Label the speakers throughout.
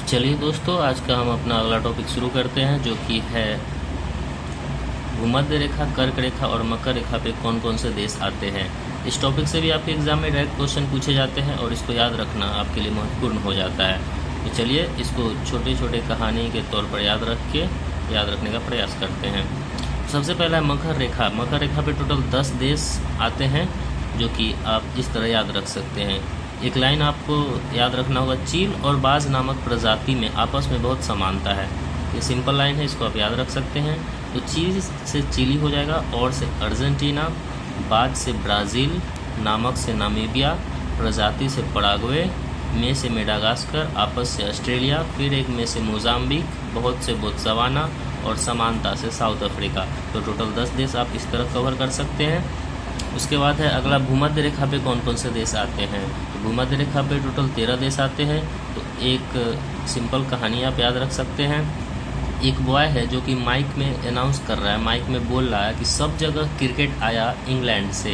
Speaker 1: चलिए दोस्तों, आज का हम अपना अगला टॉपिक शुरू करते हैं, जो कि है भूमध्य रेखा, कर्क रेखा और मकर रेखा पे कौन कौन से देश आते हैं। इस टॉपिक से भी आपके एग्जाम में डायरेक्ट क्वेश्चन पूछे जाते हैं और इसको याद रखना आपके लिए महत्वपूर्ण हो जाता है। तो चलिए इसको छोटे छोटे कहानी के तौर पर याद रखने का प्रयास करते हैं। सबसे पहला है मकर रेखा। मकर रेखा पे टोटल 10 देश आते हैं, जो कि आप इस तरह याद रख सकते हैं। एक लाइन आपको याद रखना होगा, चील और बाज नामक प्रजाति में आपस में बहुत समानता है। ये सिंपल लाइन है, इसको आप याद रख सकते हैं। तो चील से चिली हो जाएगा, और से अर्जेंटीना, बाज से ब्राज़ील, नामक से नामीबिया, प्रजाति से पराग्वे, में से मेडागास्कर, आपस से ऑस्ट्रेलिया, फिर एक में से मोजाम्बिक, बहुत से बोत्सवाना और समानता से साउथ अफ्रीका। तो टोटल 10 देश आप इस तरह कवर कर सकते हैं। उसके बाद है अगला, भूमध्य रेखा पे कौन कौन से देश आते हैं। तो भूमध्य रेखा पे टोटल 13 देश आते हैं। तो एक सिंपल कहानी आप याद रख सकते हैं। एक बॉय है जो कि माइक में अनाउंस कर रहा है, माइक में बोल रहा है कि सब जगह क्रिकेट आया इंग्लैंड से।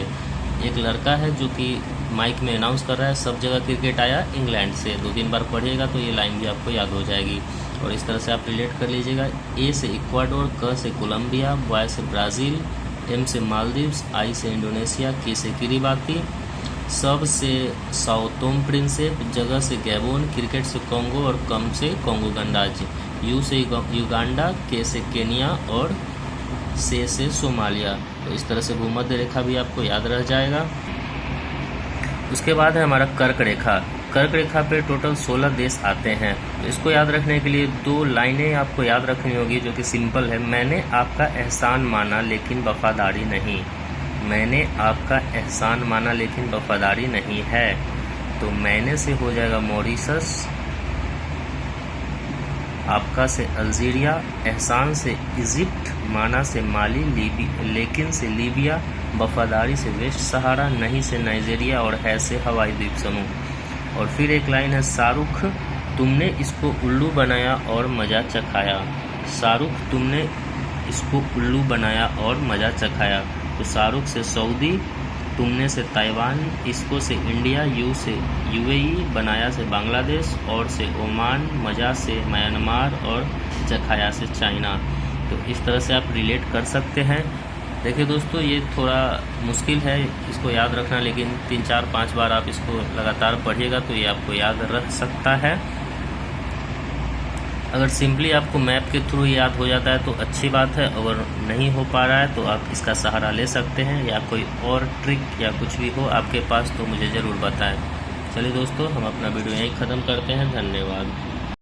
Speaker 1: एक लड़का है जो कि माइक में अनाउंस कर रहा है, सब जगह क्रिकेट आया इंग्लैंड से। 2-3 बार पढ़िएगा तो ये लाइन भी आपको याद हो जाएगी, और इस तरह से आप रिलेट कर लीजिएगा। ए से इक्वाडोर, क से कोलंबिया, वाई से ब्राज़ील, एम से मालदीव्स, आई से इंडोनेशिया, के से किरिबाती, सब से साओ टोम प्रिंसेप, जगह से गैबोन, क्रिकेट से कॉन्गो और कम से कॉन्गो गणराज्य, यू से युगांडा, के से केनिया और से सोमालिया। तो इस तरह से भूमध्य रेखा भी आपको याद रह जाएगा। उसके बाद है हमारा कर्क रेखा। कर्क रेखा पे टोटल 16 देश आते हैं। तो इसको याद रखने के लिए 2 लाइनें आपको याद रखनी होगी, जो कि सिंपल है। मैंने आपका एहसान माना लेकिन वफादारी नहीं। मैंने आपका एहसान माना लेकिन वफादारी नहीं है। तो मैंने से हो जाएगा मॉरिशस, आपका से अल्जीरिया, एहसान से इजिप्ट, माना से माली, लेकिन से लीबिया, वफादारी से वेस्ट सहारा, नहीं से नाइजीरिया और है से हवाई द्वीप समूह। और फिर एक लाइन है, शाहरुख तुमने इसको उल्लू बनाया और मज़ा चखाया। शाहरुख तुमने इसको उल्लू बनाया और मज़ा चखाया। तो शाहरुख से सऊदी, तुमने से ताइवान, इसको से इंडिया, यू से यूएई, बनाया से बांग्लादेश, और से ओमान, मज़ा से म्यांमार और चखाया से चाइना। तो इस तरह से आप रिलेट कर सकते हैं। देखिए दोस्तों, ये थोड़ा मुश्किल है इसको याद रखना, लेकिन 3-4-5 बार आप इसको लगातार पढ़िएगा तो ये आपको याद रह सकता है। अगर सिंपली आपको मैप के थ्रू याद हो जाता है तो अच्छी बात है, अगर नहीं हो पा रहा है तो आप इसका सहारा ले सकते हैं, या कोई और ट्रिक या कुछ भी हो आपके पास तो मुझे ज़रूर बताएं। चलिए दोस्तों, हम अपना वीडियो यहीं ख़त्म करते हैं। धन्यवाद।